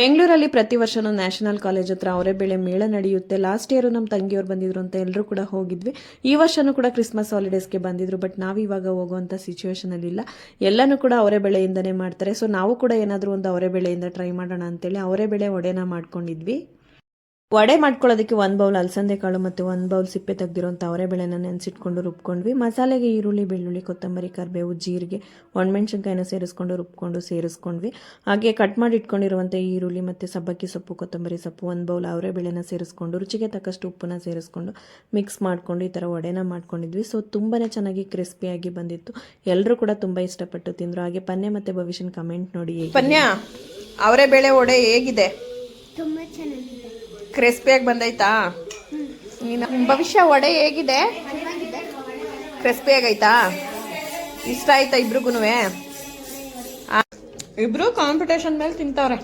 ಬೆಂಗಳೂರಲ್ಲಿ ಪ್ರತಿ ವರ್ಷನೂ ನ್ಯಾಷನಲ್ ಕಾಲೇಜ್ ಹತ್ರ ಅವರೇ ಬೆಳೆ ಮೇಳ ನಡೆಯುತ್ತೆ. ಲಾಸ್ಟ್ ಇಯರ್ ನಮ್ಮ ತಂಗಿಯವರು ಬಂದಿದ್ರು ಅಂತ ಎಲ್ಲರೂ ಕೂಡ ಹೋಗಿದ್ವಿ. ಈ ವರ್ಷನೂ ಕೂಡ ಕ್ರಿಸ್ಮಸ್ ಹಾಲಿಡೇಸ್ಗೆ ಬಂದಿದ್ರು. ಬಟ್ ನಾವು ಇವಾಗ ಹೋಗುವಂಥ ಸಿಚುವೇಶನ್ ಅಲ್ಲಿ ಇಲ್ಲ. ಎಲ್ಲನೂ ಕೂಡ ಅವರೇ ಬೆಳೆಯಿಂದನೇ ಮಾಡ್ತಾರೆ. ಸೊ ನಾವು ಕೂಡ ಏನಾದರೂ ಒಂದು ಅವರೇ ಬೆಳೆಯಿಂದ ಟ್ರೈ ಮಾಡೋಣ ಅಂತೇಳಿ ಅವರೇ ಬೆಳೆ ಒಡೆನ ಮಾಡ್ಕೊಂಡಿದ್ವಿ. ವಡೆ ಮಾಡ್ಕೊಳ್ಳೋದಕ್ಕೆ 1 ಬೌಲ್ ಅಲಸಂದೆ ಕಾಳು ಮತ್ತು 1 ಬೌಲ್ ಸಿಪ್ಪೆ ತೆಗೆದಿರೋಂಥ ಅವರೇ ಬೆಳೆನ ನೆನೆಸಿಟ್ಕೊಂಡು ರುಬ್ಕೊಂಡ್ವಿ. ಮಸಾಲೆಗೆ ಈರುಳ್ಳಿ, ಬೆಳ್ಳುಳ್ಳಿ, ಕೊತ್ತಂಬರಿ, ಕರಿಬೇವು, ಜೀರಿಗೆ, ಒಣಮೆಣಸಿನ್ಕಾಯಿನ ಸೇರಿಸ್ಕೊಂಡ್ವಿ. ಹಾಗೆ ಕಟ್ ಮಾಡಿ ಇಟ್ಕೊಂಡಿರುವಂಥ ಈರುಳ್ಳಿ ಮತ್ತು ಸಬ್ಬಕ್ಕಿ ಸೊಪ್ಪು, ಕೊತ್ತಂಬರಿ ಸೊಪ್ಪು, 1 ಬೌಲ್ ಅವರೇ ಬೆಳೆನ ಸೇರಿಸ್ಕೊಂಡು ರುಚಿಗೆ ತಕ್ಕಷ್ಟು ಉಪ್ಪನ್ನ ಸೇರಿಸ್ಕೊಂಡು ಮಿಕ್ಸ್ ಮಾಡ್ಕೊಂಡು ಈ ಥರ ವಡೆನ ಮಾಡ್ಕೊಂಡಿದ್ವಿ. ಸೊ ತುಂಬಾ ಚೆನ್ನಾಗಿ ಕ್ರಿಸ್ಪಿಯಾಗಿ ಬಂದಿತ್ತು. ಎಲ್ಲರೂ ಕೂಡ ತುಂಬ ಇಷ್ಟಪಟ್ಟು ತಿಂದರು. ಹಾಗೆ ಪನ್ಯ ಮತ್ತು ಭವಿಷ್ಯನ ಕಮೆಂಟ್ ನೋಡಿ. ಪನ್ಯ ಅವರೇ ಬೆಳೆ ವಡೆ ಹೇಗಿದೆ? ತುಂಬ ಚೆನ್ನಾಗಿದೆ. ಕ್ರಿಸ್ಪಿಯಾಗಿ ಬಂದೈತಾ? ಭವಿಷ್ಯ ವಡೆ ಹೇಗಿದೆ? ಕ್ರಿಸ್ಪಿಯಾಗೈತಾ? ಇಷ್ಟ ಆಯ್ತಾ ಇಬ್ರಿಗೂ? ಇಬ್ರು ಕಾಂಪಿಟೇಷನ್ ಮೇಲೆ ತಿಂತವ್ರೆ.